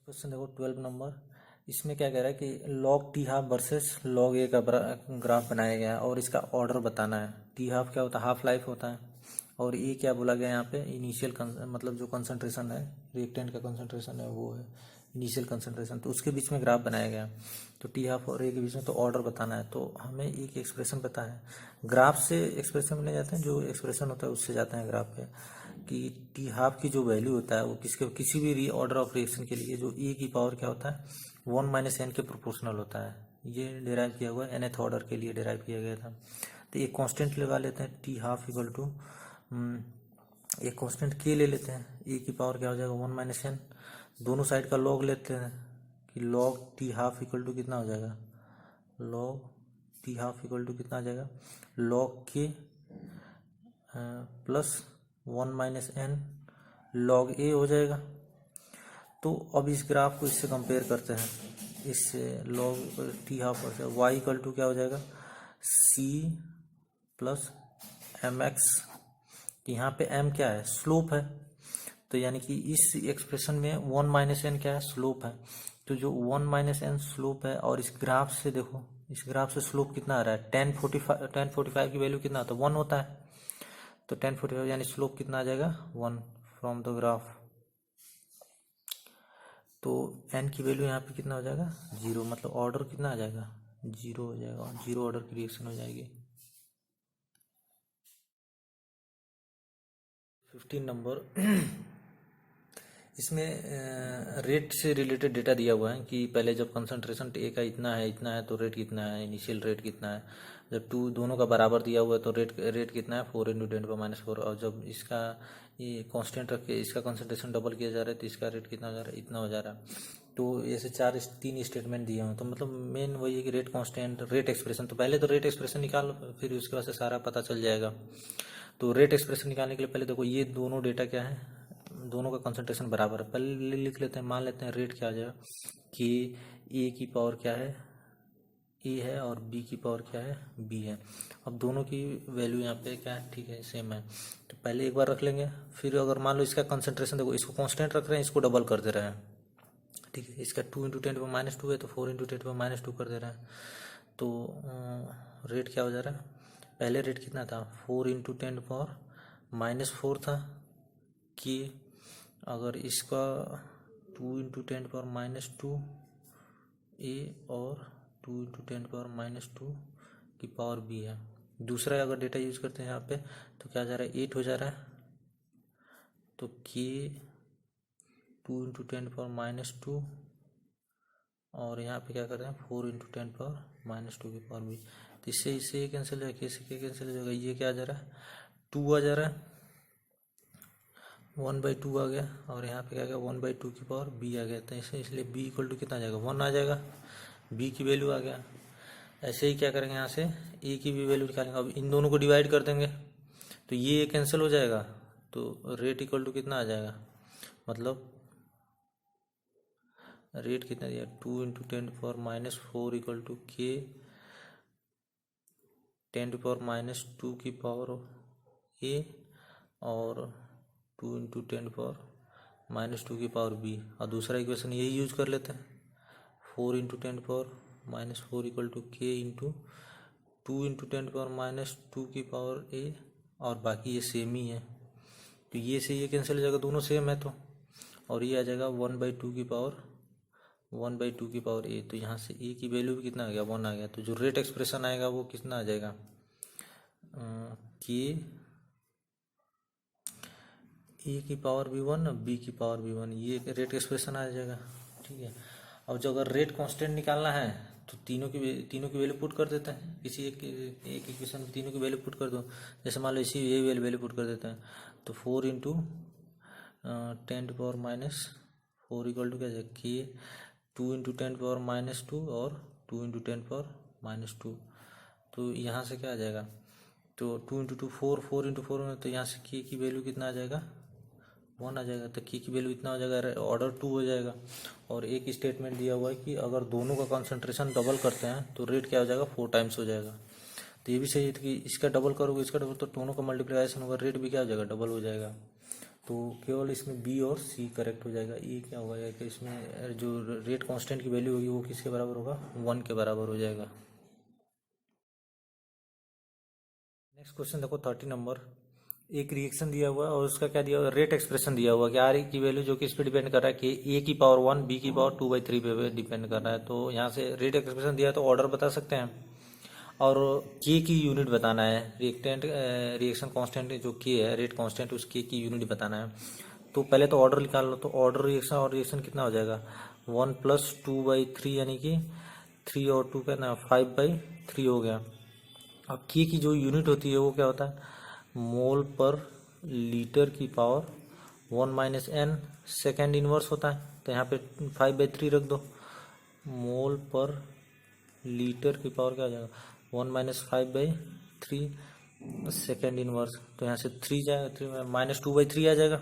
Question देखो 12 number. इसमें क्या कह रहा है कि log T half versus log A का ग्राफ बनाया गया है और इसका ऑर्डर बताना है। टी हाफ क्या होता है? हाफ लाइफ होता है। और ए क्या बोला गया यहाँ पे? इनिशियल मतलब जो कंसंट्रेशन है, रिएक्टेंट का कंसंट्रेशन है वो है इनिशियल कंसंट्रेशन। तो उसके बीच में ग्राफ बनाया गया। तो टी हाफ और ए के बीच में तो ऑर्डर बताना है। तो हमें एक एक्सप्रेशन पता है, ग्राफ से एक्सप्रेशन में ले जाते हैं, जो एक्सप्रेशन होता है उससे जाते हैं ग्राफ पे। कि टी हाफ की जो वैल्यू होता है वो किसी भी री ऑर्डर ऑफ रिएक्शन के लिए जो ए की पावर क्या होता है 1 - n के प्रोपोर्शनल होता है। ये डिराइव किया हुआ है nth ऑर्डर के लिए डिराइव किया गया था। तो एक कांस्टेंट लगा लेते हैं टी हाफ इक्वल टू एक कांस्टेंट के ले लेते हैं। ए की पावर क्या हो जाएगा 1 - n। दोनों साइड का लॉग लेते हैं कि log T half equal to कितना हो जाएगा, log T half equal to कितना आ जाएगा, लॉग के प्लस 1 - n लॉग ए हो जाएगा। तो अब इस ग्राफ को इससे कंपेयर करते हैं, इससे लॉग टी हाफ और वाई इक्वल टू क्या हो जाएगा सी प्लस एम एक्स। यहाँ पे एम क्या है, स्लोप है। तो यानी कि इस एक्सप्रेशन में 1 - n क्या है, स्लोप है। तो जो 1 - n स्लोप है, और इस ग्राफ से देखो, इस ग्राफ से स्लोप कितना आ रहा है 1045 की वैल्यू कितना होता है 1 होता है। तो 1045 यानी स्लोप कितना आ जाएगा 1 फ्रॉम द ग्राफ। तो एन की वैल्यू यहाँ पे कितना हो जाएगा 0, मतलब ऑर्डर कितना आ जाएगा 0 हो जाएगा, 0 ऑर्डर की रिएक्शन हो जाएगी। 15 नंबर। इसमें रेट से रिलेटेड डेटा दिया हुआ है कि पहले जब कंसंट्रेशन ए का इतना है तो रेट कितना है, इनिशियल रेट कितना है। जब टू दोनों का बराबर दिया हुआ है तो रेट कितना है 4 × 10⁻⁴। और जब इसका ये कांस्टेंट रख के इसका कंसंट्रेशन डबल किया जा रहा है तो इसका रेट कितना हो जा रहा है, इतना हो जा रहा है। तो ऐसे 3 स्टेटमेंट दिए हुए। तो मतलब मेन वही है कि रेट कांस्टेंट, रेट एक्सप्रेशन। तो पहले तो रेट एक्सप्रेशन निकाल, फिर उसके बाद से सारा पता चल जाएगा। तो रेट एक्सप्रेशन निकालने के लिए पहले देखो ये दोनों डेटा क्या है, दोनों का कंसंट्रेशन बराबर है। पहले लिख लेते हैं, मान लेते हैं रेट क्या आ जाएगा कि ए की पावर क्या है ए है और बी की पावर क्या है बी है। अब दोनों की वैल्यू यहाँ पे क्या है, ठीक है सेम है। तो पहले एक बार रख लेंगे, फिर अगर मान लो इसका कंसंट्रेशन देखो, इसको कांस्टेंट रख रहे हैं, इसको डबल कर दे रहे हैं, ठीक है। इसका 2 × 10⁻² है तो 4 × 10⁻² कर दे रहे हैं। तो रेट क्या हो जा रहा है, पहले रेट कितना था 4 × 10⁻⁴ था कि अगर इसका 2 × 10⁻² ए और 2 × 10⁻² की पावर बी है। दूसरा अगर डेटा यूज करते हैं यहाँ पे तो क्या जा रहा है 8 हो जा रहा है। तो के 2 × 10⁻² और यहाँ पे क्या कर रहे हैं 4 × 10⁻² की पावर बी। तो इससे ये कैंसिल हो जाएगा, इससे कैंसिल हो जाएगा, ये क्या आ जा रहा है 2 आ जा रहा है, 1/2 आ गया। और यहाँ पे क्या गया 1/2 की पावर बी आ गया। तो इसलिए बी इक्वल टू कितना आ जाएगा 1 आ जाएगा, बी की वैल्यू आ गया। ऐसे ही क्या करेंगे, यहाँ से ए की भी वैल्यू निकालेंगे। अब इन दोनों को डिवाइड कर देंगे तो ये कैंसिल हो जाएगा। तो रेट इक्वल टू कितना आ जाएगा, मतलब रेट कितना दिया 2 × 10⁻⁴ इक्वल टू के 10⁻² की पावर ए और 2 × 10⁻² की पावर बी। और दूसरा इक्वेशन यही यूज कर लेते हैं 4 × 10⁻⁴ इक्वल टू के इंटू 2 × 10⁻² की पावर ए, और बाकी ये सेम ही है। तो ये से ये कैंसिल हो जाएगा, दोनों सेम है तो। और ये आ जाएगा 1/2 की पावर ए। तो यहाँ से ए की वैल्यू भी कितना आ गया 1 आ गया। तो जो रेट एक्सप्रेशन आएगा वो कितना आ जाएगा कि ए की पावर भी 1 बी की पावर भी 1, ये रेट एक्सप्रेशन आ जाएगा, ठीक है। अब जो अगर रेट कांस्टेंट निकालना है तो तीनों की वैल्यू पुट कर देते हैं, किसी एक इक्वेशन में तीनों की वैल्यू पुट कर दो। जैसे मान लो इसी ये वैल्यू पुट कर देते हैं तो 4 × 10⁻⁴ इक्वल टू क्या जाएगा कि 2 × 10⁻² और 2 × 10⁻²। तो यहाँ से क्या आ जाएगा, तो 2 × 2 4, 4 × 4 में, तो यहाँ से के की वैल्यू कितना आ जाएगा 1 आ जाएगा। तो के की वैल्यू इतना हो जाएगा, ऑर्डर 2 हो जाएगा। और एक स्टेटमेंट दिया हुआ है कि अगर दोनों का कंसंट्रेशन डबल करते हैं तो रेट क्या हो जाएगा 4 टाइम्स हो जाएगा। तो ये भी सही है कि इसका डबल करोगे इसका डबल तो दोनों का मल्टीप्लिकेशन होगा, रेट भी क्या हो जाएगा डबल हो जाएगा। तो केवल इसमें बी और सी करेक्ट हो जाएगा। ये क्या होगा कि इसमें जो रेट कांस्टेंट की वैल्यू होगी वो किसके बराबर होगा, 1 के बराबर हो जाएगा। नेक्स्ट क्वेश्चन देखो 30 नंबर। एक रिएक्शन दिया हुआ है और उसका क्या दिया हुआ है, रेट एक्सप्रेशन दिया हुआ है कि आर की वैल्यू जो कि इस पर डिपेंड कर रहा है कि ए की पावर 1 बी की पावर 2/3 पे डिपेंड कर रहा है। तो यहाँ से रेट एक्सप्रेशन दिया है तो ऑर्डर बता सकते हैं और के की यूनिट बताना है। रिएक्शन कांस्टेंट जो के है रेट कांस्टेंट उस के की यूनिट बताना है। तो पहले तो ऑर्डर निकाल लो। तो ऑर्डर रिएक्शन और रिएक्शन कितना हो जाएगा, 1 + 2/3 यानी कि 3 और 2 का ना 5/3 हो गया। अब के की जो यूनिट होती है वो क्या होता है, मोल पर लीटर की पावर 1 - n सेकेंड इनवर्स होता है। तो यहाँ पे 5/3 रख दो। मोल पर लीटर की पावर क्या हो जाएगा, 1 - 5/3 सेकेंड इनवर्स। तो यहाँ से 3 जाएगा, 3 - 2/3 आ जाएगा,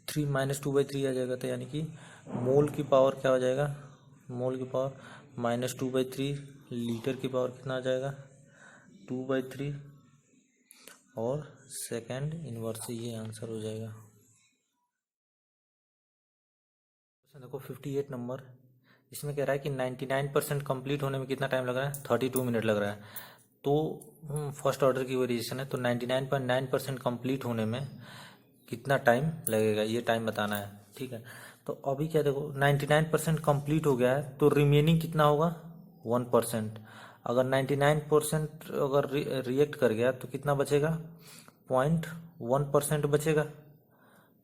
3 - 2/3 आ जाएगा। तो यानी कि मोल की पावर क्या हो जाएगा, मोल की पावर -2/3, लीटर की पावर कितना आ जाएगा 2/3 और सेकेंड इनवर्स से ये आंसर हो जाएगा। देखो 58 नंबर। इसमें कह रहा है कि 99% कंप्लीट होने में कितना टाइम लग रहा है, 32 मिनट लग रहा है। तो फर्स्ट ऑर्डर की वेरिएशन है तो 99.9% कंप्लीट होने में कितना टाइम लगेगा ये टाइम बताना है। ठीक है, तो अभी क्या देखो 99% कंप्लीट हो गया है तो रिमेनिंग कितना होगा 1%। अगर 99% अगर रिएक्ट कर गया तो कितना बचेगा 0.1% बचेगा,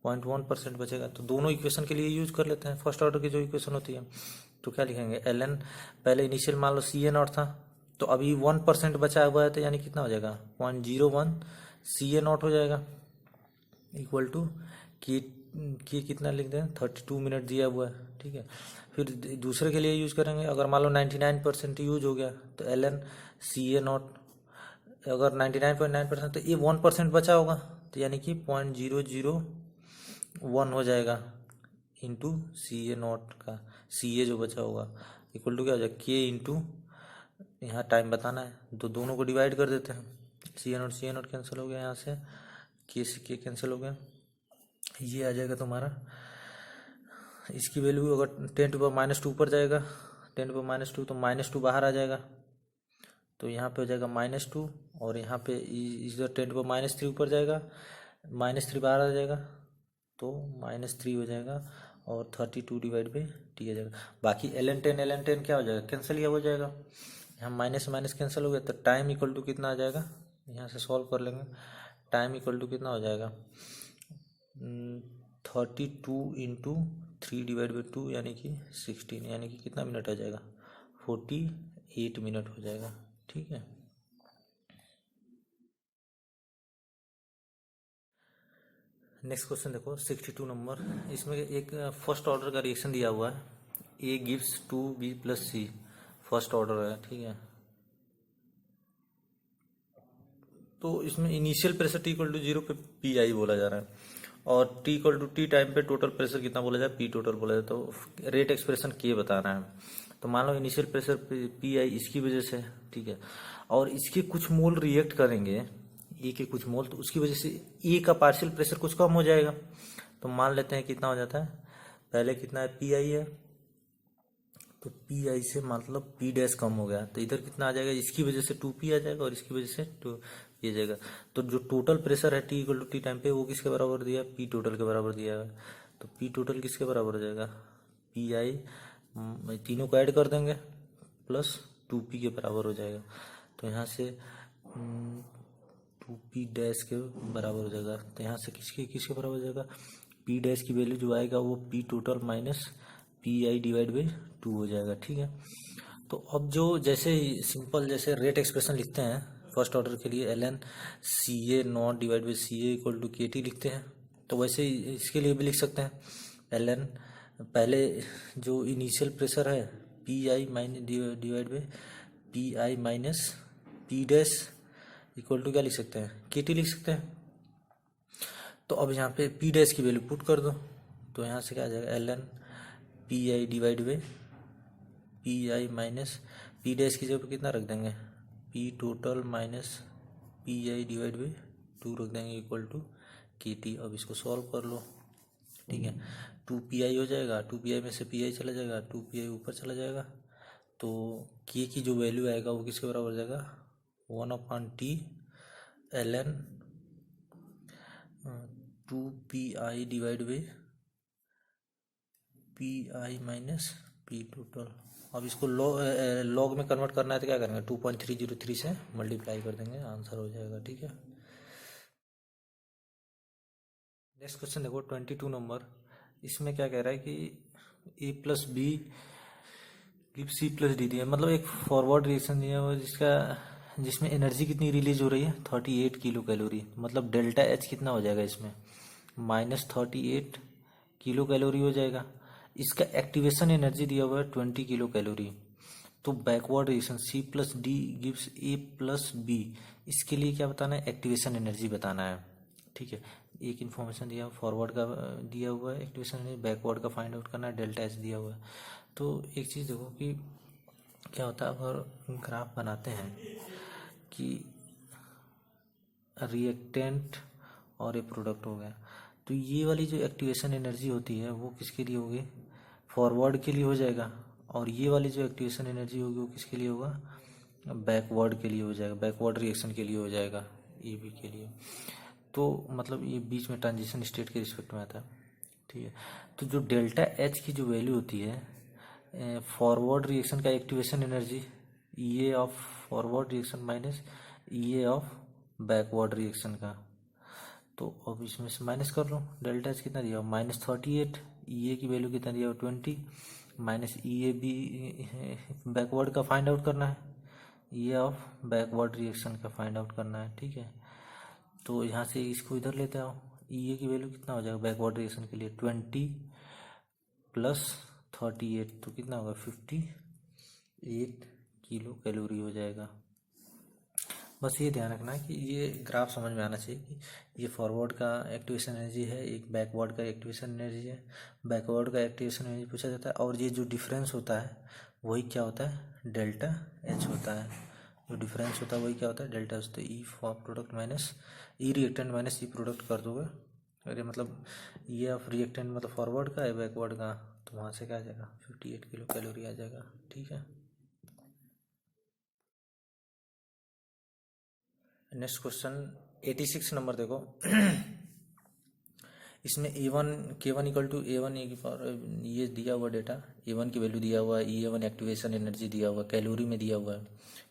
0.1% बचेगा। तो दोनों इक्वेशन के लिए यूज कर लेते हैं फर्स्ट ऑर्डर की जो इक्वेशन होती है। तो क्या लिखेंगे ln, पहले इनिशियल मान लो CA0 था तो अभी 1% बचा हुआ है तो यानी कितना हो जाएगा 0.01 CA0 हो जाएगा इक्वल टू के कितना लिख दें 32 मिनट दिया हुआ है। ठीक है, फिर दूसरे के लिए यूज करेंगे। अगर मान लो 99% यूज हो गया तो ln CA0, अगर 99.9% तो ये 1% बचा होगा तो यानी कि 0.001 हो जाएगा इंटू CA0 का, CA जो बचा होगा इक्वल टू क्या हो जाएगा के इंटू, यहाँ टाइम बताना है तो दोनों को डिवाइड कर देते हैं। CA0 कैंसिल हो गया, यहाँ से के कैंसिल हो गया, ये आ जाएगा तुम्हारा। इसकी वैल्यू अगर 10⁻² पर जाएगा 10⁻² तो -2 बाहर आ जाएगा तो यहाँ पे हो जाएगा -2 और यहाँ पे इधर 10⁻³ ऊपर जाएगा -3 बाहर आ जाएगा तो -3 हो जाएगा और 32/t आ जाएगा। बाकी ln 10 क्या हो जाएगा, कैंसिल ही हो जाएगा। यहाँ माइनस माइनस कैंसिल हो गया तो टाइम इक्वल टू कितना आ जाएगा, यहाँ से सॉल्व कर लेंगे। टाइम इक्वल टू कितना हो जाएगा 32 × 3/2 यानी कि 16, यानी कि कितना मिनट आ जाएगा 48 मिनट हो जाएगा। ठीक है, नेक्स्ट क्वेश्चन देखो 62 नंबर। इसमें एक फर्स्ट ऑर्डर का रिएक्शन दिया हुआ है, A gives 2B + C, first order है। ठीक है, तो इसमें इनिशियल प्रेशर T = 0 पे PI बोला जा रहा है और T = T टाइम पे टोटल प्रेशर कितना बोला जाए, P टोटल बोला जाए। तो रेट एक्सप्रेशन K बताना है। तो मान लो इनिशियल प्रेशर PI इसकी वजह से, ठीक है, और इसके कुछ मोल रिएक्ट करेंगे ए के कुछ मोल, तो उसकी वजह से ए का पार्शियल प्रेशर कुछ कम हो जाएगा। तो मान लेते हैं कितना हो जाता है, पहले कितना है PI है तो PI से मतलब P' कम हो गया तो इधर कितना आ जाएगा, इसकी वजह से 2P आ जाएगा और इसकी वजह से 2P आ जाएगा। तो जो टोटल प्रेशर है T = T टाइम पे वो किसके बराबर दिया है, P टोटल के बराबर दिया है। तो P टोटल किसके बराबर हो जाएगा, PI तीनों को ऐड कर देंगे प्लस 2P के बराबर हो जाएगा। तो यहाँ से 2P' के बराबर हो जाएगा। तो यहाँ से किसके बराबर हो जाएगा, P' की वैल्यू जो आएगा वो P टोटल - PI/2 हो जाएगा। ठीक है, तो अब जो जैसे सिंपल जैसे रेट एक्सप्रेशन लिखते हैं फर्स्ट ऑर्डर के लिए ln CA0/CA = KT लिखते हैं, तो वैसे ही इसके लिए भी लिख सकते हैं ln, पहले जो इनिशियल प्रेशर है PI P' इक्वल टू क्या लिख सकते हैं, KT लिख सकते हैं। तो अब यहाँ पे P' की वैल्यू पुट कर दो तो यहाँ से क्या आ जाएगा ln PI/PI P' की जगह पे कितना रख देंगे, P टोटल - PI/2 2 रख देंगे इक्वल टू KT। अब इसको सॉल्व कर लो, ठीक है। 2PI हो जाएगा, 2PI में से PI चला जाएगा, 2PI ऊपर चला जाएगा, तो K की जो वैल्यू आएगा वो किसके बराबर हो जाएगा, 1/T ln 2PI divide by PI minus P total. अब इसको लॉग में कन्वर्ट करना है तो क्या करेंगे, 2.303 से मल्टीप्लाई कर देंगे, आंसर हो जाएगा, ठीक है। नेक्स्ट क्वेश्चन देखो 22 नंबर। इसमें क्या कह रहा है कि A+B गिव C+D दिया, मतलब एक फॉरवर्ड रिएक्शन दिया हुआ जिसमें एनर्जी कितनी रिलीज हो रही है, 38 किलो कैलोरी। मतलब डेल्टा H कितना हो जाएगा इसमें, -38 किलो कैलोरी हो जाएगा। इसका एक्टिवेशन एनर्जी दिया हुआ है 20 किलो कैलोरी। तो backward reaction C+D gives A+B, इसके लिए क्या बताना है, एक्टिवेशन एनर्जी बताना है, ठीक है। एक इन्फॉर्मेशन दिया, फॉरवर्ड का दिया हुआ है एक्टिवेशन एनर्जी, बैकवर्ड का फाइंड आउट करना है, डेल्टा H दिया हुआ है। तो एक चीज़ देखो कि क्या होता है, अगर ग्राफ बनाते हैं कि रिएक्टेंट और ये प्रोडक्ट हो गया, तो ये वाली जो एक्टिवेशन एनर्जी होती है वो किसके लिए होगी, फॉरवर्ड के लिए हो जाएगा, और ये वाली जो एक्टिवेशन एनर्जी होगी वो किसके लिए होगा, बैकवर्ड के लिए हो जाएगा, बैकवर्ड रिएक्शन के लिए हो जाएगा, EB के लिए। तो मतलब ये बीच में ट्रांजिशन स्टेट के रिस्पेक्ट में आता है, ठीक है। तो जो डेल्टा H की जो वैल्यू होती है फॉरवर्ड रिएक्शन का activation energy, EA of forward reaction minus EA of backward reaction का, तो अब इसमें से माइनस कर लो, डेल्टा H कितना दिया, -38, EA की वैल्यू कितना दिया, 20, माइनस EAB बैकवर्ड का फाइंड आउट करना है, EA ऑफ बैकवर्ड रिएक्शन का फाइंड आउट करना है, ठीक है। तो यहाँ से इसको इधर लेते आओ, EA की वैल्यू कितना हो जाएगा बैकवर्ड रिएक्शन के लिए, 20 + 38, तो कितना होगा, 58 किलो कैलोरी हो जाएगा। बस ये ध्यान रखना है कि ये ग्राफ समझ में आना चाहिए कि ये फॉरवर्ड का एक्टिवेशन एनर्जी है, एक बैकवर्ड का एक्टिवेशन एनर्जी है। बैकवर्ड का एक्टिवेशन एनर्जी पूछा जाता है, और ये जो डिफरेंस होता है वही क्या होता है, डेल्टा H होता है। जो डिफरेंस होता है वही क्या होता है, डेल्टा H। तो E for product minus E reactant minus E product कर दोगे, अरे मतलब ये ऑफ रिएक्टेंट मतलब फॉरवर्ड का है, बैकवर्ड का, तो वहाँ से क्या आ जाएगा, 58 किलो कैलोरी आ जाएगा, ठीक है। नेक्स्ट क्वेश्चन 86 नंबर देखो। इसमें A1 K1 equal to A1 E की पावर, ये दिया हुआ डेटा, A1 की वैल्यू दिया हुआ है, EA1 एक्टिवेशन एनर्जी दिया हुआ है, कैलोरी में दिया हुआ है,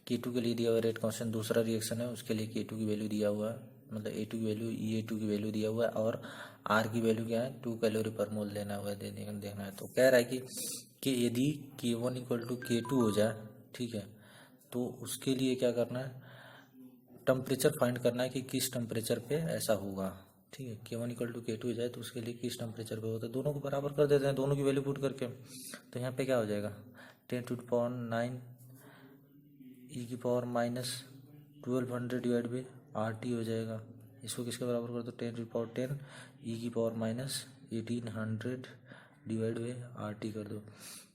K2 के लिए दिया हुआ है रेट कांस्टेंट, दूसरा रिएक्शन है उसके लिए K2 की वैल्यू दिया हुआ है, मतलब A2 की वैल्यू EA2 की वैल्यू दिया हुआ है, और R की वैल्यू क्या है, 2 कैलोरी पर मोल देना हुआ है, देखना है। तो कह रहा है कि यदि K1 इक्वल टू K2 हो जाए, ठीक है, तो उसके लिए क्या करना है, टेम्परेचर फाइंड करना है कि किस टेम्परेचर पे ऐसा होगा, ठीक है। K1 इक्वल टू K2 हो जाए तो उसके लिए किस टेम्परेचर पे होता है, दोनों को बराबर कर देते हैं, दोनों की वैल्यू पुट करके। तो यहाँ पे क्या हो जाएगा, 10⁹ E की power minus 1200 divide by RT हो जाएगा। इसको किसके बराबर कर दो, 10⁻10 E की power minus 1800 divide by RT कर दो।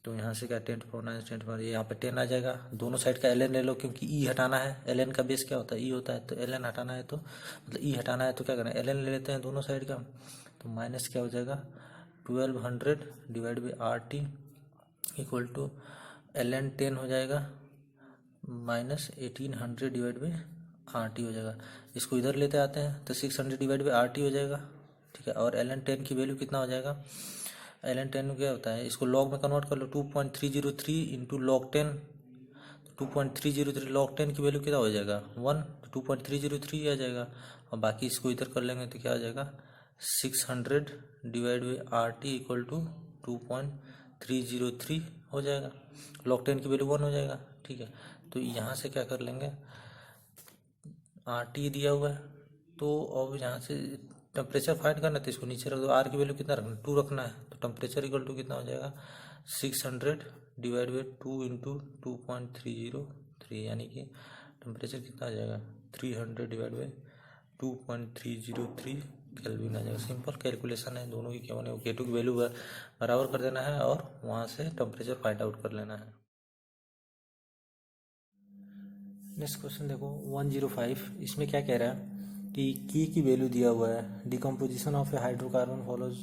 तो यहाँ से क्या 10⁻9 10⁻, यहाँ पे 10 आ जाएगा, दोनों साइड का ln ले लो, क्योंकि E हटाना है, ln का बेस क्या होता है, E होता है, तो ln हटाना है, तो मतलब E हटाना है तो क्या करें, ln ले लेते हैं दोनों साइड का, तो माइनस क्या हो जाएगा, 1200 divide by RT equal to ln 10 हो जाएगा माइनस 1800 डिवाइड बाई RT हो जाएगा। इसको इधर लेते आते हैं तो 600 डिवाइड बाई RT हो जाएगा, ठीक है। और ln 10 की वैल्यू कितना हो जाएगा, ln 10 क्या होता है, इसको लॉग में कन्वर्ट कर लो, 2.303 इंटू लॉग 10, 2.303 लॉग 10 की वैल्यू कितना हो जाएगा 1, तो 2.303 आ जाएगा, और बाकी इसको इधर कर लेंगे तो क्या आ जाएगा 600 divide by RT equal to 2.303 हो जाएगा, लॉग 10 की वैल्यू 1 हो जाएगा, ठीक है। तो यहाँ से क्या कर लेंगे, RT दिया हुआ है, तो अब यहाँ से टेम्परेचर फाइंड करना है, तो इसको नीचे रख दो, R की वैल्यू कितना रखना है, 2 रखना है, तो टेम्परेचर इक्वल टू कितना हो जाएगा 600 डिवाइड बाई 2 इंटू 2.303, यानी कि टेम्परेचर कितना आ जाएगा 300 डिवाइड बाई 2.303 केल्विन आ जाएगा। सिंपल कैलकुलेशन है, दोनों की K1 और K2 की वैल्यू बराबर कर देना है और वहाँ से टेम्परेचर फाइंड आउट कर लेना है। नेक्स्ट क्वेश्चन देखो 105, इसमें क्या कह रहा है कि की वैल्यू दिया हुआ है, decomposition of A hydrocarbon follows,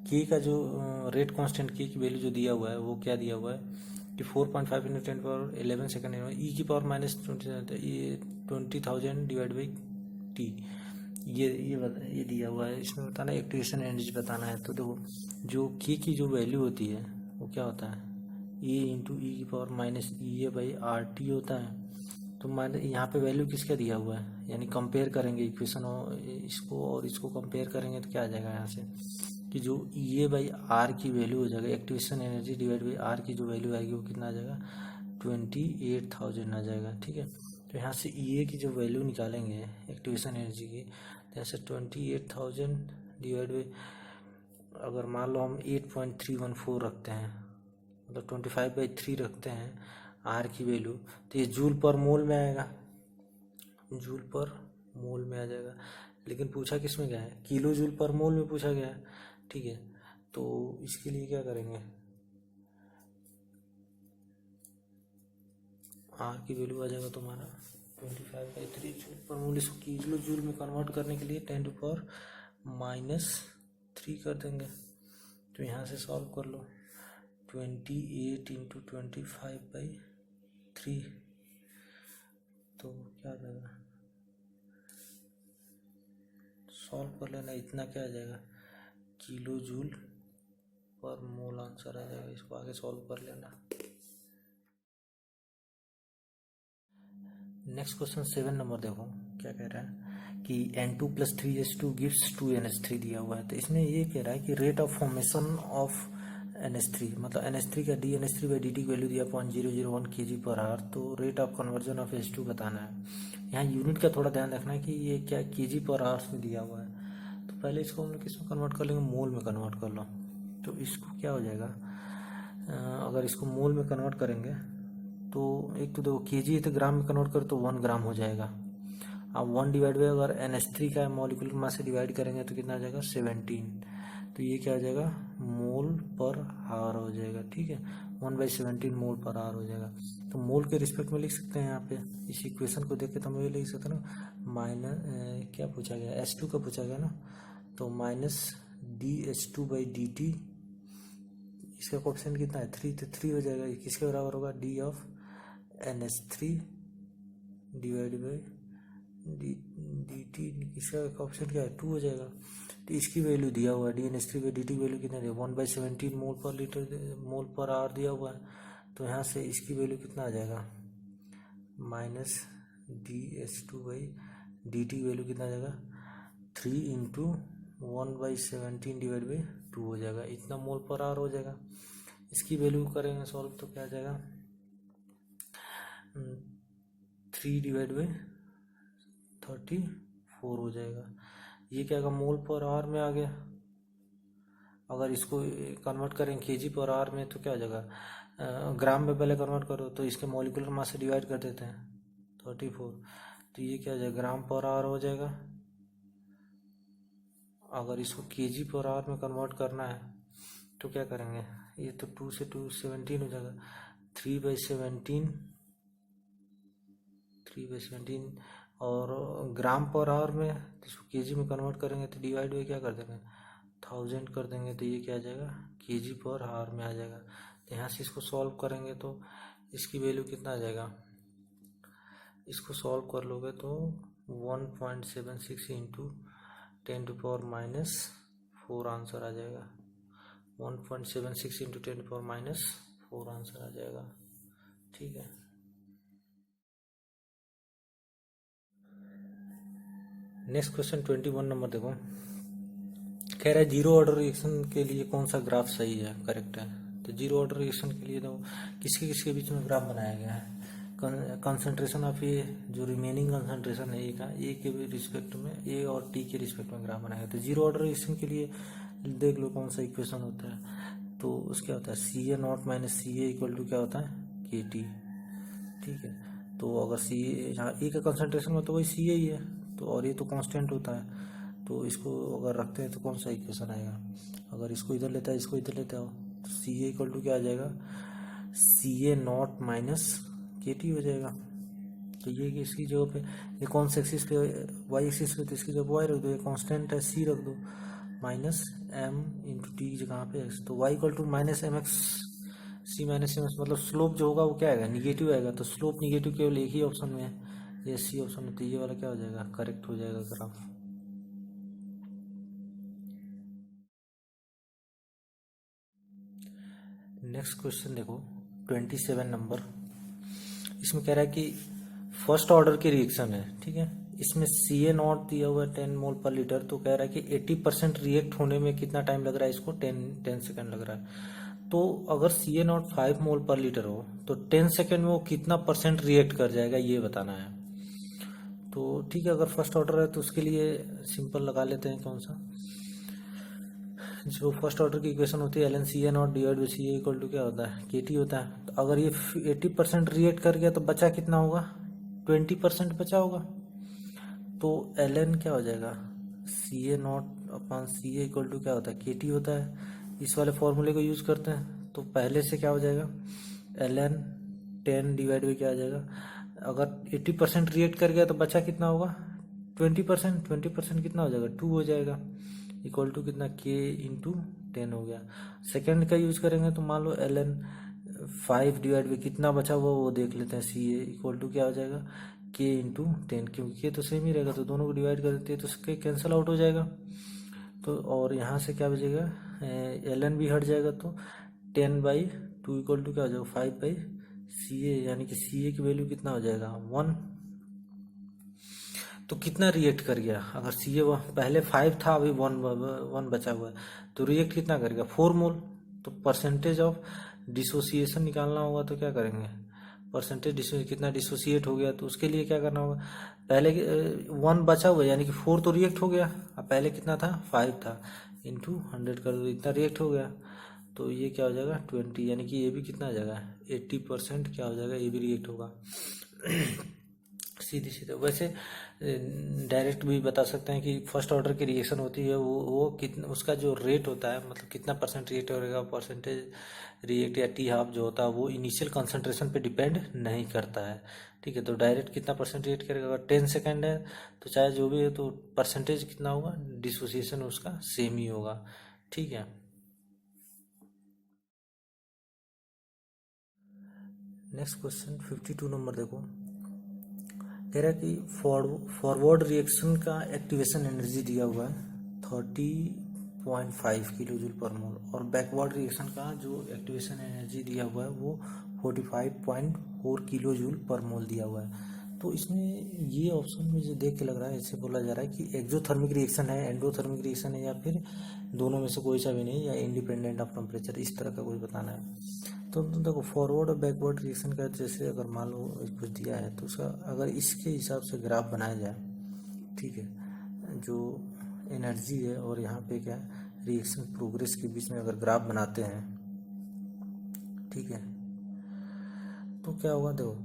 के का जो रेट कांस्टेंट के की वैल्यू जो दिया हुआ है वो क्या दिया हुआ है कि 4.5 × 10⁻11 सेकेंड ई की पावर -20,000 डिवाइड बाई टी, ये दिया हुआ है। इसमें बताना एक्टिवेशन एनर्जी बताना है। तो देखो जो के की जो वैल्यू होती है वो क्या होता है, ए इंटू ई की power minus E A by R T होता है। तो मान यहाँ पे वैल्यू किसका दिया हुआ है, यानी कंपेयर करेंगे इक्वेशन इसको और इसको कंपेयर करेंगे तो क्या आ जाएगा यहाँ से कि जो ई ए बाई आर की वैल्यू हो जाएगा, activation energy divide by R की जो वैल्यू आएगी वो कितना आ जाएगा 28,000 आ जाएगा। ठीक है, तो यहाँ से ई ए की जो वैल्यू निकालेंगे एक्टिवेशन एनर्जी की, तो ऐसे 28,000 डिवाइड बाई, अगर मान लो हम 8.314 रखते हैं, मतलब 25/3 रखते हैं आर की वैल्यू, तो ये जूल पर मोल में आएगा, जूल पर मोल में आ जाएगा। लेकिन पूछा किस में गया है, किलो जूल पर मोल में पूछा गया है। ठीक है, तो इसके लिए क्या करेंगे, आर की वैल्यू आ जाएगा तुम्हारा 25/3 जूल पर मोल। इसको किलो जूल में कन्वर्ट करने के लिए 10⁻³ कर देंगे। तो यहाँ से सॉल्व कर लो, 28 × 25/3, तो क्या आ जाएगा, सॉल्व कर लेना, इतना क्या आ जाएगा किलो जूल पर मोल आंसर आ जाएगा। इसको आगे सॉल्व कर लेना। नेक्स्ट क्वेश्चन 7 नंबर देखो क्या कह रहा है कि N2 + 3H2 gives 2NH3 दिया हुआ है। तो इसमें ये कह रहा है कि rate of formation of NH3, मतलब NH3 का dNH3/dt की वैल्यू दिया 0.001 kg/h, तो rate of conversion of H2 बताना है। यहाँ यूनिट का थोड़ा ध्यान रखना है कि ये क्या kg/h में दिया हुआ है। तो पहले इसको हम लोग किस में कन्वर्ट कर लेंगे, मोल में कन्वर्ट कर लो। तो इसको क्या हो जाएगा, अगर इसको मोल में कन्वर्ट करेंगे तो एक तो देखो केजी है तो ग्राम में कन्वर्ट करो तो 1 ग्राम हो जाएगा। अब 1 डिवाइड बाई अगर NH3 का मॉलिक्यूलर मास से डिवाइड करेंगे तो कितना आ जाएगा 17। तो ये क्या हो जाएगा मोल पर आवर हो जाएगा। ठीक है, 1/17 मोल पर आवर हो जाएगा। तो मोल के रिस्पेक्ट में लिख सकते हैं यहाँ पे, इस इक्वेशन को देख के तो हम ये लिख सकते हैं ना, माइनस क्या पूछा गया H2 का पूछा गया ना, तो -dH2/dt, इसका कोएफिशिएंट कितना है 3, तो 3 हो जाएगा। किसके बराबर होगा d of NH3 divide by dt, इसका कोएफिशिएंट क्या है 2 हो जाएगा। तो इसकी वैल्यू दिया हुआ है dNH3/dt की वैल्यू कितना है 1/17 मोल पर लीटर मोल पर आवर दिया हुआ है। तो यहाँ से इसकी वैल्यू कितना आ जाएगा -dH2/dt की वैल्यू कितना आ जाएगा 3 × 1/17 डिवाइड बाई 2 हो जाएगा, इतना मोल पर आवर हो जाएगा। इसकी वैल्यू करेंगे सॉल्व तो क्या आ जाएगा 3 डिवाइड बाई 34 हो जाएगा। ये क्या होगा मोल पर आवर में आ गया। अगर इसको कन्वर्ट करें kg/h में तो क्या हो जाएगा, ग्राम में पहले कन्वर्ट करो तो इसके मॉलिक्यूलर मास से डिवाइड कर देते हैं 34, तो ये क्या हो जाएगा ग्राम पर आवर हो जाएगा। अगर इसको kg/h में कन्वर्ट करना है तो क्या करेंगे, ये तो 2 से 2 17 हो जाएगा, 3/17 और ग्राम पर आवर में इसको केजी में कन्वर्ट करेंगे तो डिवाइड बाई क्या कर देंगे 1000 कर देंगे, तो ये क्या आ जाएगा kg/h में आ जाएगा। तो यहाँ से इसको सॉल्व करेंगे तो इसकी वैल्यू कितना आ जाएगा, इसको सॉल्व कर लोगे तो 1.76 × 10⁻⁴ आंसर आ जाएगा। 1.76 × 10⁻⁴ आंसर आ जाएगा। ठीक है, नेक्स्ट क्वेश्चन 21 नंबर देखो, कह रहा है जीरो ऑर्डर रिएक्शन के लिए कौन सा ग्राफ सही है, करेक्ट है। तो जीरो ऑर्डर रिएक्शन के लिए तो किसके किसके बीच में ग्राफ बनाया गया है, कंसंट्रेशन ऑफ ए, जो रिमेनिंग कंसंट्रेशन है ए का, ए के रिस्पेक्ट में, ए और टी के रिस्पेक्ट में ग्राफ बनाया गया। तो जीरो ऑर्डर रिएक्शन के लिए देख लो कौन सा इक्वेशन होता है, तो उसका होता है CA0 - CA इक्वल टू क्या होता है KT। ठीक है, तो अगर सी यहाँ ए का कंसंट्रेशन में तो वही CA ही है, तो और ये तो कांस्टेंट होता है, तो इसको अगर रखते हैं तो कौन सा इक्वेशन आएगा, अगर इसको इधर लेता है इसको इधर लेता हो तो CA इक्वल टू क्या आ जाएगा CA0 - KT हो जाएगा। तो ये कि इसकी जगह पे ये कौन से एक्सिस पे, वाई एक्सिस पे, तो इसकी जगह वाई रख दो, ये कांस्टेंट है सी रख दो, माइनस एम इंटू टी जगह पे एक्स, तो y equal to minus m x c minus m x, मतलब स्लोप जो होगा वो क्या आएगा, निगेटिव आएगा। तो स्लोप निगेटिव केवल एक ही ऑप्शन में है, ये सी ऑप्शन में, तो ये वाला क्या हो जाएगा, करेक्ट हो जाएगा ग्राफ। नेक्स्ट क्वेश्चन देखो 27 नंबर, इसमें कह रहा है कि फर्स्ट ऑर्डर की रिएक्शन है, ठीक है, इसमें सी ए नॉट दिया हुआ है 10 मोल पर लीटर, तो कह रहा है कि 80% रिएक्ट होने में कितना टाइम लग रहा है, इसको 10 सेकंड लग रहा है। तो अगर सी ए नॉट 5 मोल पर लीटर हो तो 10 सेकंड में वो कितना परसेंट रिएक्ट कर जाएगा, ये बताना है। तो ठीक है, अगर फर्स्ट ऑर्डर है तो उसके लिए सिंपल लगा लेते हैं, कौन सा, जो फर्स्ट ऑर्डर की इक्वेशन होती है l n C A not divide by C A equal to क्या होता है, के टी होता है। तो अगर ये 80% रिएक्ट कर गया तो बचा कितना होगा, 20% बचा होगा। तो एल एन क्या हो जाएगा, C A not upon C A equal to क्या होता है, के टी होता है। इस वाले फॉर्मूले को यूज करते हैं, तो पहले से क्या हो जाएगा, एल एन 10 डिवाइड बाई क्या हो जाएगा, अगर 80% रिएक्ट कर गया तो बचा कितना होगा, 20%, 20% कितना हो जाएगा, 2 हो जाएगा, इक्वल टू कितना, के इंटू 10 हो गया। सेकेंड का यूज करेंगे तो मान लो एल एन 5 डिवाइड बाई कितना बचा हुआ वो देख लेते हैं, सी ए इक्वल टू क्या हो जाएगा, के इंटू 10, क्योंकि के तो सेम ही रहेगा, तो दोनों को डिवाइड कर देते हैं तो के कैंसिल आउट हो जाएगा। तो और यहाँ से क्या बचेगा, एल एन भी हट जाएगा, तो 10/2 इक्वल टू क्या हो जाएगा, 5 सी ए, यानी कि सी ए की वैल्यू कितना हो जाएगा, 1। तो कितना रिएक्ट कर गया, अगर सी ए पहले 5 था, अभी 1 बचा हुआ है, तो रिएक्ट कितना कर गया, 4 मोल। तो परसेंटेज ऑफ डिसोसिएशन निकालना होगा, तो क्या करेंगे, परसेंटेज कितना डिसोसिएट हो गया, तो उसके लिए क्या करना होगा, पहले 1 बचा हुआ यानी कि 4 तो रिएक्ट हो गया, अब पहले कितना था, 5 था, इंटू 100 कर दो, इतना रिएक्ट हो गया। तो ये क्या हो जाएगा 20, यानी कि ये भी कितना आ जाएगा, 80% क्या हो जाएगा, ये भी रिएक्ट होगा। सीधी सीधे वैसे डायरेक्ट भी बता सकते हैं कि फर्स्ट ऑर्डर की रिएक्शन होती है वो कितना, उसका जो रेट होता है, मतलब कितना परसेंट रिएक्ट करेगा, परसेंटेज रिएक्ट या टी हाफ जो होता है वो इनिशियल कंसंट्रेशन पे डिपेंड नहीं करता है, ठीक है। तो डायरेक्ट कितना परसेंट रिएक्ट करेगा, अगर 10 सेकेंड है तो चाहे जो भी है तो परसेंटेज कितना होगा, डिसोसिएशन उसका सेम ही होगा, ठीक है। नेक्स्ट क्वेश्चन 52 नंबर देखो, कह रहा है कि फॉरवर्ड रिएक्शन का एक्टिवेशन एनर्जी दिया हुआ है 30.5 किलो जूल पर मोल, और बैकवर्ड रिएक्शन का जो एक्टिवेशन एनर्जी दिया हुआ है वो 45.4 किलो जूल पर मोल दिया हुआ है। तो इसमें ये ऑप्शन में जो देख के लग रहा है, ऐसे बोला जा रहा है कि एक्सोथर्मिक रिएक्शन है, एंडोथर्मिक रिएक्शन है, या फिर दोनों में से कोई सा भी नहीं, या इंडिपेंडेंट ऑफ टेम्परेचर, इस तरह का कुछ बताना है। तो देखो फॉरवर्ड और बैकवर्ड रिएक्शन का जैसे अगर मान लो कुछ दिया है तो उसका अगर इसके हिसाब से ग्राफ बनाया जाए, ठीक है, जो एनर्जी है और यहाँ पे क्या रिएक्शन प्रोग्रेस के बीच में अगर ग्राफ बनाते हैं, ठीक है, तो क्या होगा, देखो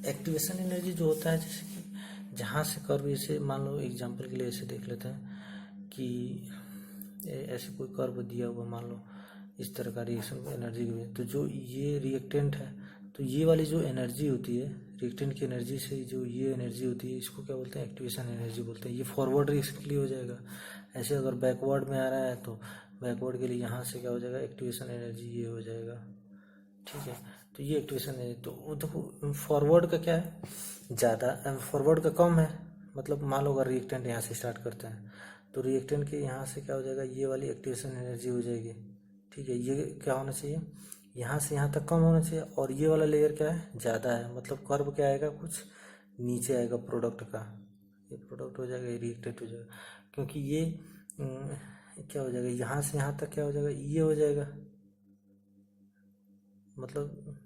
एक्टिवेशन एनर्जी जो होता है, जैसे कि जहाँ से कर्व, जैसे मान लो एग्जांपल के लिए ऐसे देख लेते हैं कि ऐसे कोई कर्व दिया हुआ, मान लो इस तरह का रिएक्शन एनर्जी की, तो जो ये रिएक्टेंट है तो ये वाली जो एनर्जी होती है रिएक्टेंट की एनर्जी से, जो ये एनर्जी होती है इसको क्या बोलते हैं, एक्टिवेशन एनर्जी बोलते हैं। ये फॉरवर्ड रिएक्शन के लिए हो जाएगा। ऐसे अगर बैकवर्ड में आ रहा है तो बैकवर्ड के लिए यहाँ से क्या हो जाएगा, एक्टिवेशन एनर्जी ये हो जाएगा, ठीक है। तो ये एक्टिवेशन एनर्जी, तो वो देखो फॉरवर्ड का क्या है, ज़्यादा, फॉरवर्ड का कम है, मतलब मान लो अगर रिएक्टेंट यहाँ से स्टार्ट करते हैं तो रिएक्टेंट के यहाँ से क्या हो जाएगा, ये वाली एक्टिवेशन एनर्जी हो जाएगी, ठीक है। ये क्या होना चाहिए, यहाँ से यहाँ तक कम होना चाहिए, और ये वाला लेयर क्या है, ज़्यादा है, मतलब कर्व क्या आएगा, कुछ नीचे आएगा प्रोडक्ट का, ये प्रोडक्ट हो जाएगा, ये रिएक्टेंट हो जाएगा, क्योंकि ये क्या हो जाएगा, यहाँ से यहाँ तक क्या हो जाएगा, ये हो जाएगा, मतलब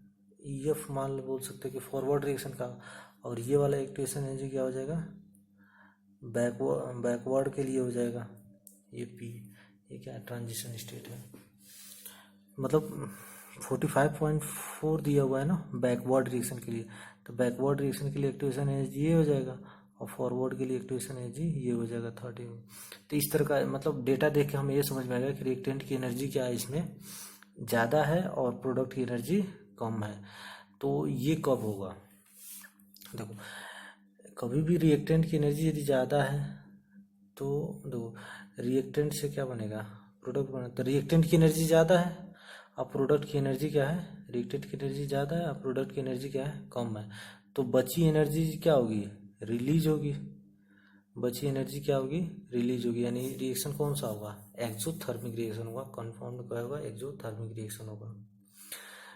EF मान लो बोल सकते हैं कि फॉरवर्ड रिएक्शन का, और ये वाला एक्टिवेशन एनर्जी क्या हो जाएगा, बैकवर्ड के लिए हो जाएगा, ये P, ये क्या है, ट्रांजिशन स्टेट है, मतलब 45.4 दिया हुआ है ना बैकवर्ड रिएक्शन के लिए, तो बैकवर्ड रिएक्शन के लिए एक्टिवेशन एनर्जी ये हो जाएगा, और फॉरवर्ड के लिए एक्टिवेशन एनर्जी ये हो जाएगा 30। तो इस तरह का मतलब डेटा देख के हमें ये समझ में आएगा कि रिएक्टेंट की एनर्जी क्या है, इसमें ज़्यादा है और प्रोडक्ट की एनर्जी कम है। तो ये कब होगा, देखो कभी भी रिएक्टेंट की एनर्जी यदि ज़्यादा है तो देखो रिएक्टेंट से क्या बनेगा, प्रोडक्ट बनेगा। तो रिएक्टेंट की एनर्जी ज़्यादा है और प्रोडक्ट की एनर्जी क्या है, रिएक्टेंट की एनर्जी ज़्यादा है और प्रोडक्ट की एनर्जी क्या है, कम है। तो बची एनर्जी क्या होगी, रिलीज होगी। बची एनर्जी क्या होगी, रिलीज होगी। यानी रिएक्शन कौन सा होगा, एक्सोथर्मिक रिएक्शन होगा। कन्फर्म्ड क्या होगा, एक्सोथर्मिक रिएक्शन होगा।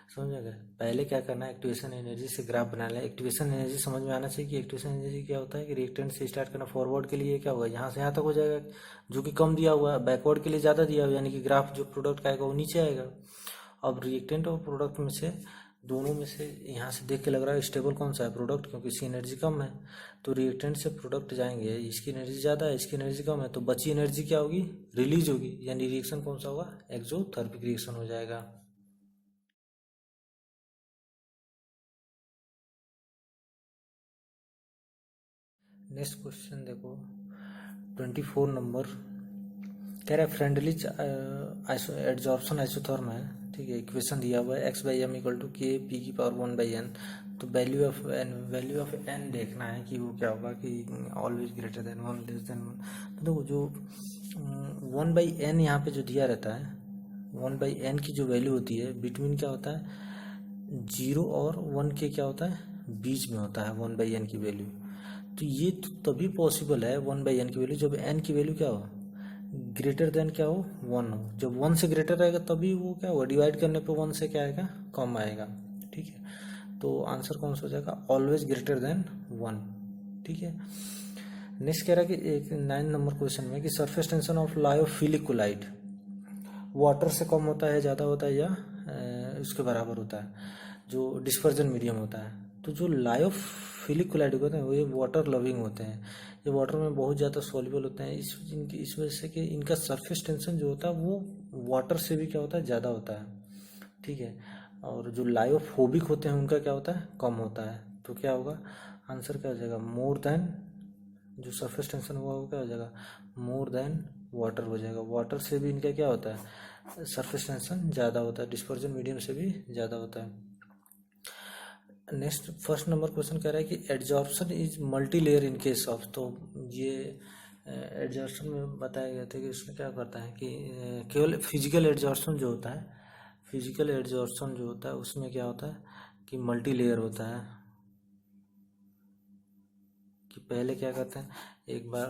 समझ में गया। पहले क्या करना है, एक्टिवेशन एनर्जी से ग्राफ बनाना है। एक्टिवेशन एनर्जी समझ में आना चाहिए कि एक्टिवेशन एनर्जी क्या होता है कि रिएक्टेंट से स्टार्ट करना, फॉरवर्ड के लिए क्या होगा, यहाँ से यहाँ तक हो जाएगा जो कि कम दिया हुआ है, बैकवर्ड के लिए ज़्यादा दिया हुआ है, यानी कि ग्राफ जो प्रोडक्ट का आएगा वो नीचे आएगा। अब रिएक्टेंट और प्रोडक्ट में से दोनों में से यहाँ से देख के लग रहा है स्टेबल कौन सा है, प्रोडक्ट, क्योंकि इसकी एनर्जी कम है। तो रिएक्टेंट से प्रोडक्ट जाएंगे, इसकी एनर्जी ज़्यादा है, इसकी एनर्जी कम है, तो बची एनर्जी क्या होगी, रिलीज होगी। यानी रिएक्शन कौन सा होगा, एक्सोथर्मिक रिएक्शन हो जाएगा। नेक्स्ट क्वेश्चन देखो 24 नंबर, कह रहा है फ्रेंडली एड्जॉर्प्शन आइसोथर्म है, ठीक है। इक्वेशन दिया हुआ है x/m = k p⁻1/n। तो वैल्यू ऑफ n देखना है कि वो क्या होगा, कि always greater than 1, less than 1। तो देखो जो 1/n यहाँ पे जो दिया रहता है, 1/n की जो वैल्यू होती है बिटवीन क्या होता है, 0 और 1 के क्या होता है, बीच में होता है 1/n की वैल्यू। तो ये तो तभी पॉसिबल है 1/n की वैल्यू जब n की वैल्यू क्या हो, ग्रेटर देन क्या हो, 1 हो। जब 1 से ग्रेटर रहेगा तभी वो क्या होगा, डिवाइड करने पे 1 से क्या आएगा, कम आएगा, ठीक है। तो आंसर कौन सा हो जाएगा, ऑलवेज ग्रेटर देन 1, ठीक है। नेक्स्ट कह रहा है कि एक 9 नंबर क्वेश्चन में कि surface tension of lyophilic colloid water से कम होता है, ज़्यादा होता है, या उसके बराबर होता है जो डिस्पर्जन मीडियम होता है। तो जो लायोफिलिक कोलाइड होते हैं वो ये वाटर लविंग होते हैं, ये वाटर में बहुत ज़्यादा सॉल्युबल होते हैं। इस वजह से कि इनका सरफेस टेंशन जो होता है वो वाटर से भी क्या होता है, ज़्यादा होता है, ठीक है। और जो लायोफोबिक होते हैं उनका क्या होता है, कम होता है। तो क्या होगा, आंसर क्या हो जाएगा, मोर देन, जो सरफेस टेंशन हुआ वो क्या हो जाएगा, मोर देन वाटर हो जाएगा। वाटर से भी इनका क्या होता है, सरफेस टेंशन ज़्यादा होता है, डिस्पर्जन मीडियम से भी ज़्यादा होता है। नेक्स्ट फर्स्ट नंबर क्वेश्चन कह रहा है कि adsorption is multi layer in case of. तो ये एड्जॉर्प्शन में बताया गया था कि इसमें क्या करता है कि केवल फिजिकल एड्जॉर्प्शन जो होता है, फिजिकल एड्जॉर्प्शन जो होता है उसमें क्या होता है कि मल्टी लेयर होता है। कि पहले क्या करते हैं, एक बार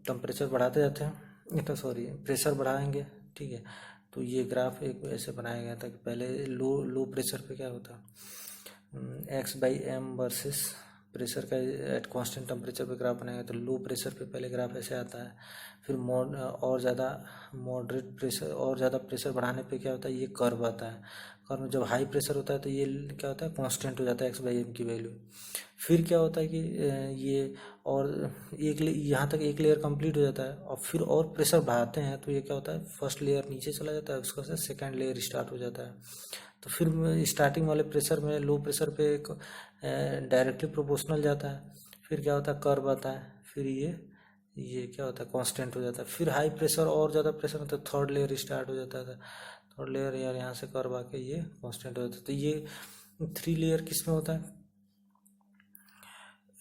टेम्परेचर बढ़ाते जाते हैं, तो सॉरी प्रेशर बढ़ाएंगे, ठीक है। तो ये ग्राफ एक ऐसे बनाया गया था कि पहले लो प्रेशर पे क्या होता है, x/m वर्सेस प्रेशर का एट कांस्टेंट टेम्परेचर पे ग्राफ बनाएगा। तो लो प्रेशर पे पहले ग्राफ ऐसे आता है, फिर और ज़्यादा मॉडरेट प्रेशर और ज़्यादा प्रेशर बढ़ाने पे क्या होता है, ये कर्व आता है। कर्व में जब हाई प्रेशर होता है तो ये क्या होता है, कांस्टेंट हो जाता है x/m की वैल्यू। फिर क्या होता है कि ये और यहाँ तक एक लेयर कंप्लीट हो जाता है और फिर और प्रेशर बढ़ाते हैं तो ये क्या होता है, फर्स्ट लेयर नीचे चला जाता है, उसका से सेकेंड लेयर स्टार्ट हो जाता है। तो फिर स्टार्टिंग वाले प्रेशर में लो प्रेशर पे डायरेक्टली प्रोपोर्शनल जाता है, फिर क्या होता है, कर्व आता है, फिर ये क्या होता है, कांस्टेंट हो जाता है। फिर हाई प्रेशर और ज़्यादा प्रेशर में तो थर्ड लेयर स्टार्ट हो जाता है, थर्ड लेयर यार यहाँ से कर्व आके ये कांस्टेंट हो जाता है। तो ये 3 लेयर किस में होता है,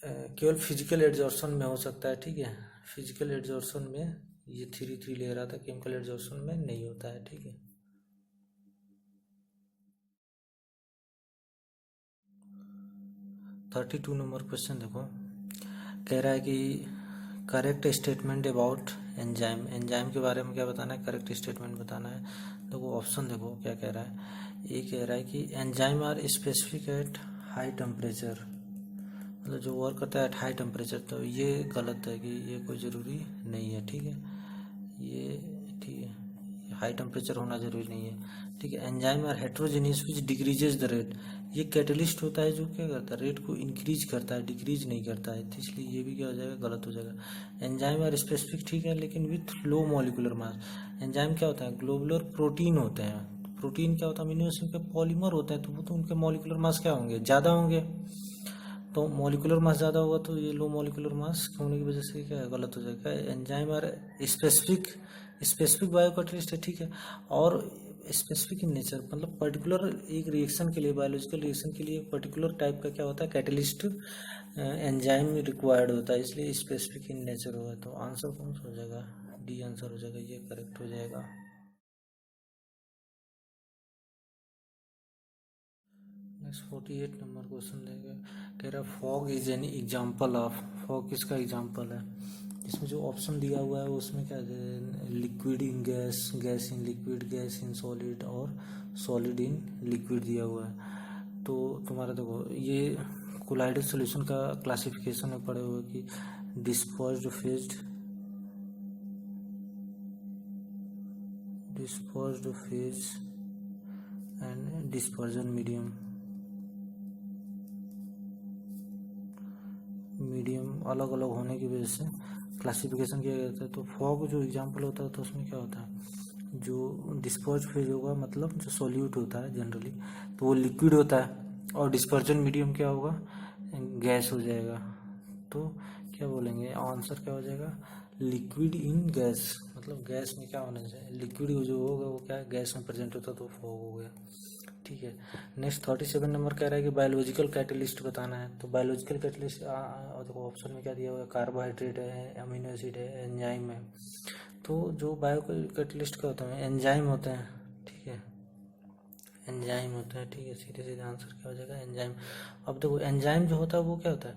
केवल फिजिकल एड्जॉर्प्शन में हो सकता है, ठीक है। फिजिकल एड्जॉर्प्शन में ये 3 लेयर आता है, केमिकल एड्जॉर्प्शन में नहीं होता है, ठीक है। थर्टी 2 नंबर क्वेश्चन देखो, कह रहा है कि correct statement about enzyme. Enzyme के बारे में क्या बताना है, करेक्ट स्टेटमेंट बताना है। देखो ऑप्शन देखो क्या कह रहा है, ये कह रहा है कि enzyme are specific at high temperature, मतलब जो वर्क करता है एट हाई टेम्परेचर। तो ये गलत है कि ये कोई ज़रूरी नहीं है, ठीक है। ये ठीक है, हाई टेम्परेचर होना जरूरी नहीं है, ठीक है। Enzyme are heterogeneous which decreases the rate, ये कैटलिस्ट होता है जो क्या करता है, रेट को इंक्रीज करता है, डिक्रीज नहीं करता है। तो इसलिए ये भी क्या हो जाएगा, गलत हो जाएगा। एंजाइम आर स्पेसिफिक, ठीक है, लेकिन with low molecular mass. Enzyme क्या होता है, ग्लोबुलर प्रोटीन होते हैं। प्रोटीन क्या होता है, अमीनो एसिड के पॉलीमर होते हैं, तो वो तो उनके मॉलिकुलर मास क्या होंगे, ज़्यादा होंगे। तो मॉलिकुलर मास ज़्यादा होगा तो ये लो मॉलिकुलर मास होने की वजह से क्या है, गलत हो जाएगा। Enzyme are specific bio catalyst है, ठीक है। और स्पेसिफिक इन नेचर मतलब पर्टिकुलर एक रिएक्शन के लिए, बायोलॉजिकल रिएक्शन के लिए पर्टिकुलर टाइप का क्या होता है, कैटलिस्ट एंजाइम रिक्वायर्ड होता है, इसलिए स्पेसिफिक इन नेचर होगा। तो आंसर कौन सा हो जाएगा, डी आंसर हो जाएगा, ये करेक्ट हो जाएगा। नेक्स्ट 48 नंबर क्वेश्चन लेंगे। कह रहा है fog is an example of, fog किसका एग्जाम्पल है। इसमें जो ऑप्शन दिया हुआ है उसमें क्या है, liquid in gas, gas in liquid, gas in solid और सॉलिड इन लिक्विड दिया हुआ है। तो तुम्हारा देखो ये कोलाइडल सॉल्यूशन का क्लासिफिकेशन में पड़े हुए कि dispersed phased, dispersed phase and dispersion medium, medium अलग अलग होने की वजह से क्लासिफिकेशन किया जाता है। तो फॉग जो एग्जांपल होता है तो उसमें क्या होता है, जो डिस्पर्ज फेज होगा मतलब जो सॉल्यूट होता है जनरली तो वो लिक्विड होता है, और डिस्पर्जन मीडियम क्या होगा, गैस हो जाएगा। तो क्या बोलेंगे आंसर क्या हो जाएगा, लिक्विड इन गैस, मतलब गैस में क्या होना चाहिए, लिक्विड जो होगा वो क्या गैस में प्रेजेंट होता है तो फॉग हो गया। ठीक है। नेक्स्ट 37 नंबर कह रहा है कि बायोलॉजिकल कैटलिस्ट बताना है। तो बायोलॉजिकल कैटलिस्ट देखो ऑप्शन में क्या दिया हुआ है, कार्बोहाइड्रेट है, अमीनो एसिड है, एंजाइम है। तो जो बायो कैटलिस्ट का होता है एंजाइम होते हैं। ठीक है, एंजाइम होता है। ठीक है, सीधे सीधे आंसर क्या हो जाएगा, एंजाइम। अब देखो एंजाइम जो होता है वो क्या होता है,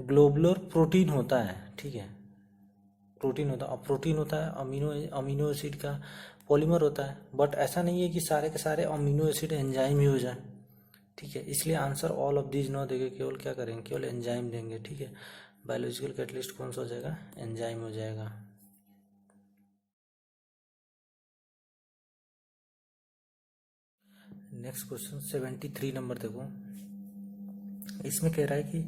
ग्लोबुलर प्रोटीन होता है। ठीक है, प्रोटीन होता है, और प्रोटीन होता है अमीनो अमीनो एसिड का पॉलीमर होता है। बट ऐसा नहीं है कि सारे के सारे अमीनो एसिड एंजाइम ही हो जाए। ठीक है, इसलिए answer all of these not देंगे, केवल क्या करेंगे, केवल एंजाइम देंगे। ठीक है, बायोलॉजिकल कैटलिस्ट कौन सा हो जाएगा, एंजाइम हो जाएगा। नेक्स्ट क्वेश्चन 73 नंबर देखो, इसमें कह रहा है कि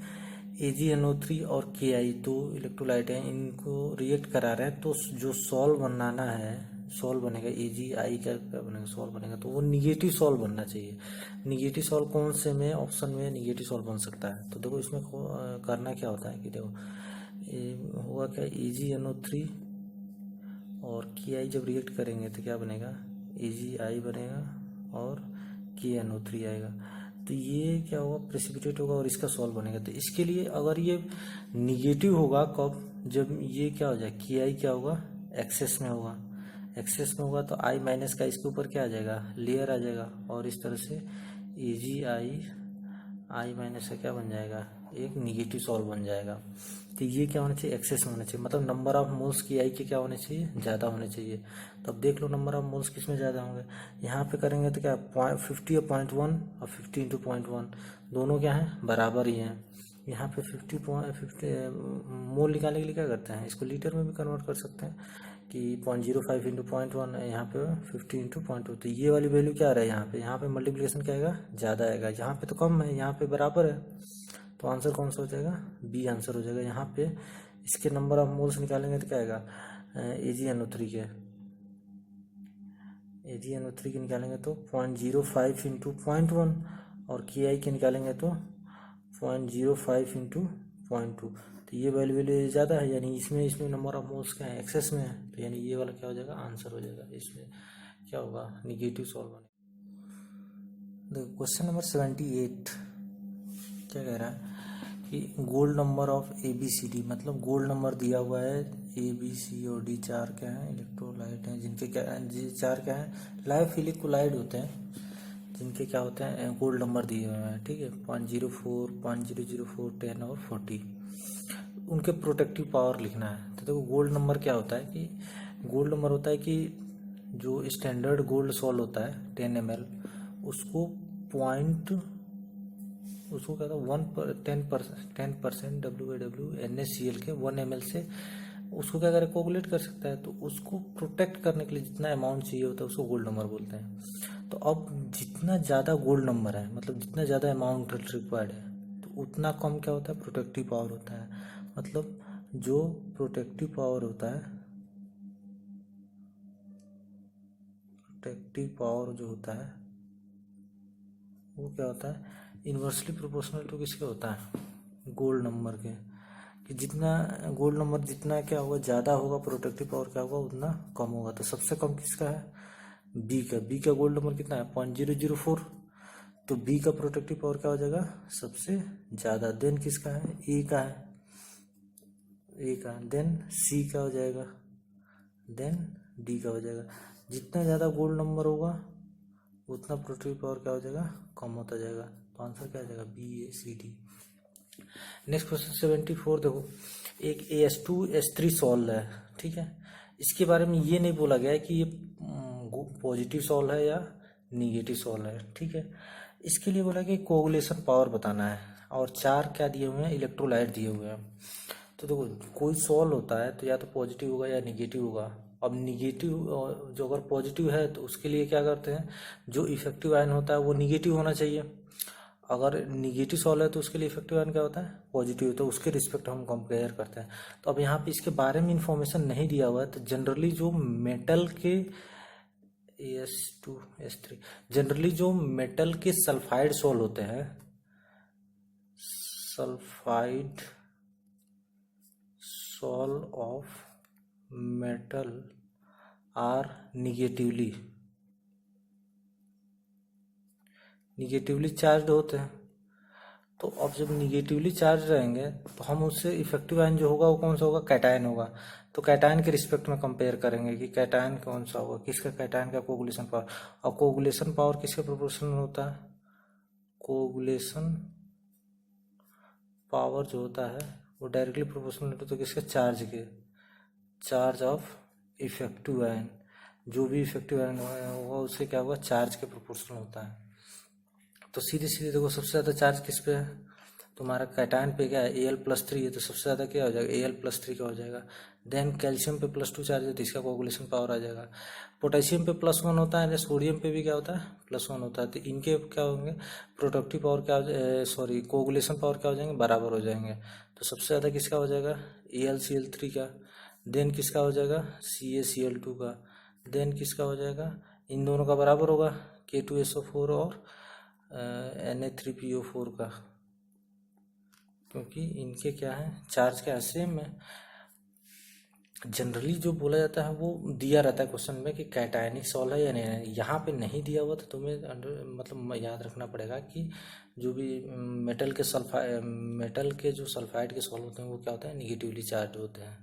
AgNO3 और Ki दो इलेक्ट्रोलाइट हैं, इनको रिएक्ट करा रहे हैं। तो जो सॉल्व बनाना है, सॉल्व बनेगा AgI का क्या बनेगा, सॉल्व बनेगा तो वो निगेटिव सॉल्व बनना चाहिए। निगेटिव सॉल्व कौन से में ऑप्शन में निगेटिव सॉल्व बन सकता है। तो देखो इसमें करना क्या होता है कि देखो होगा क्या, AgNO3 और Ki जब रिएक्ट करेंगे तो क्या बनेगा, AgI बनेगा और KNO3 आएगा। तो ये क्या होगा, प्रेसिपिटेट होगा और इसका सॉल्व बनेगा। तो इसके लिए अगर ये निगेटिव होगा कब, जब ये क्या हो जाए, Ki क्या होगा, एक्सेस में होगा। एक्सेस में होगा तो I माइनस का इसके ऊपर क्या आ जाएगा, लेयर आ जाएगा, और इस तरह से I माइनस का क्या बन जाएगा, एक निगेटिव सॉल्व बन जाएगा। तो ये क्या होना चाहिए, एक्सेस में होना चाहिए, मतलब नंबर ऑफ मोल्स की आई के क्या होने चाहिए, ज़्यादा होने चाहिए। तो अब देख लो नंबर ऑफ मोल्स किस में ज़्यादा होंगे, यहाँ पे करेंगे तो क्या 50 और 0.1 और 50 इंटू 0.1 दोनों क्या हैं, बराबर ही हैं। यहाँ पे 50 मोल निकालने के लिए क्या करते हैं, इसको लीटर में भी कन्वर्ट कर सकते हैं कि 0.05 इंटू 0.1 है, यहाँ पे 50 इंटू 0.2। तो ये वाली वैल्यू क्या आ रहा है, यहाँ पे मल्टीप्लिकेशन क्या आएगा, ज़्यादा आएगा। यहाँ पे तो कम है, यहाँ पे बराबर है। तो आंसर कौन सा हो जाएगा, बी आंसर हो जाएगा। यहाँ पे इसके नंबर ऑफ मोल्स निकालेंगे तो क्या आएगा, AgNO3 के, AgNO3 के निकालेंगे तो 0.05 इंटू 0.1, और Ki के निकालेंगे तो 0.05 इंटू 0.2। तो ये वैल्यू ज़्यादा है, यानी इसमें इसमें नंबर ऑफ मोल्स क्या है, एक्सेस में है। तो यानी ये वाला क्या हो जाएगा, आंसर हो जाएगा। इसमें क्या होगा, निगेटिव सॉल्व बनेगा। देखो क्वेश्चन नंबर 78 क्या कह रहा है कि गोल्ड नंबर ऑफ ABCD, मतलब गोल्ड नंबर दिया हुआ है ABC और D, चार क्या है, इलेक्ट्रोलाइट हैं जिनके क्या, चार क्या है, लायोफिलिक कोलाइड होते हैं जिनके क्या होते हैं, गोल्ड नंबर दिए हुए हैं। ठीक है, 0.04, 0.004, 10 और 40, उनके प्रोटेक्टिव पावर लिखना है। तो देखो गोल्ड नंबर क्या होता है कि गोल्ड नंबर होता है कि जो स्टैंडर्ड गोल्ड सॉल्ट होता है 10 ml, उसको उसको क्या था 10% WaWNaCl के 1 ml से उसको क्या करे, कोगुलेट कर सकता है। तो उसको प्रोटेक्ट करने के लिए जितना अमाउंट चाहिए होता है उसको गोल्ड नंबर बोलते हैं। तो अब जितना ज़्यादा गोल्ड नंबर है, मतलब जितना ज़्यादा अमाउंट रिक्वायर्ड है, तो उतना कम क्या होता है, प्रोटेक्टिव पावर होता है। मतलब जो प्रोटेक्टिव पावर होता है, प्रोटेक्टिव पावर जो होता है वो क्या होता है, इन्वर्सली प्रोपोर्शनल टू किसके होता है, गोल्ड नंबर के। कि जितना गोल्ड नंबर जितना क्या होगा ज़्यादा होगा, प्रोटेक्टिव पावर क्या होगा उतना कम होगा। तो सबसे कम किसका है, बी का गोल्ड नंबर कितना है 0.004, तो बी का प्रोटेक्टिव पावर क्या हो जाएगा सबसे ज़्यादा। देन किसका है ए का है, ए का, देन सी का हो जाएगा, देन डी का हो जाएगा। जितना ज़्यादा गोल्ड नंबर होगा उतना प्रोटेक्टिव पावर क्या हो जाएगा कम होता जाएगा। तो आंसर क्या आ जाएगा BACD। नेक्स्ट क्वेश्चन 74 देखो, एक AS2S3 सॉल्व है, ठीक है। इसके बारे में ये नहीं बोला गया है कि ये पॉजिटिव सॉल्व है या निगेटिव सॉल्व है, ठीक है। इसके लिए बोला कि कोगुलेशन पावर बताना है और 4 क्या दिए हुए हैं इलेक्ट्रोलाइट दिए हुए हैं। तो देखो कोई सॉल्व होता है तो या तो पॉजिटिव होगा या निगेटिव होगा। अब निगेटिव जो अगर पॉजिटिव है तो उसके लिए क्या करते हैं, जो इफेक्टिव आयन होता है वो निगेटिव होना चाहिए। अगर निगेटिव सॉल्व है तो उसके लिए इफेक्टिव आयन क्या होता है पॉजिटिव, तो उसके रिस्पेक्ट हम कंपेयर करते हैं। तो अब यहाँ पे इसके बारे में इंफॉर्मेशन नहीं दिया हुआ है, तो जनरली जो मेटल के AS2S3 जनरली जो मेटल के सल्फाइड सॉल्व होते हैं, sulphide solve of metal are negatively charge होते हैं। तो अब जब निगेटिवली चार्ज रहेंगे तो हम उससे इफेक्टिव आयन जो होगा वो कौन सा होगा कैटायन होगा। तो कैटायन के रिस्पेक्ट में कंपेयर करेंगे कि कैटायन कौन सा होगा, किसका कैटायन का कोगुलेशन पावर। और कोगुलेशन पावर किसके प्रोपोर्शनल में होता है, कोगुलेशन पावर जो होता है वो डायरेक्टली प्रोपोर्शनल होता है तो किसके चार्ज के, चार्ज ऑफ इफेक्टिव आयन। जो भी इफेक्टिव आयन होगा उससे क्या होगा चार्ज के प्रोपोर्शनल होता है। तो सीधे सीधे देखो सबसे ज़्यादा चार्ज किस पे है, तुम्हारा कैटायन पे क्या है Al+3 है, तो सबसे ज़्यादा क्या हो जाएगा Al+3 का हो जाएगा। देन कैल्शियम पे +2 चार्ज है तो इसका कोगुलेशन पावर आ जाएगा। पोटेशियम पे +1 होता है, सोडियम पे भी क्या होता है +1 होता है, तो इनके क्या होंगे प्रोडक्टिव पावर क्या सॉरी कोगुलेशन पावर क्या हो जाएंगे बराबर हो जाएंगे। तो सबसे ज़्यादा किसका हो जाएगा AlCl3 का, देन किसका हो जाएगा CaCl2 का, देन किसका हो जाएगा इन दोनों का बराबर होगा K2SO4 और Na3PO4 का, क्योंकि इनके क्या है चार्ज क्या है सेम है। जनरली जो बोला जाता है वो दिया रहता है क्वेश्चन में कि कैटायनिक सॉल्व है या नहीं है। यहाँ पे नहीं दिया हुआ तो तुम्हें मतलब याद रखना पड़ेगा कि जो भी मेटल के जो सल्फाइड के सॉल्व होते हैं वो क्या होते हैं निगेटिवली चार्ज होते हैं।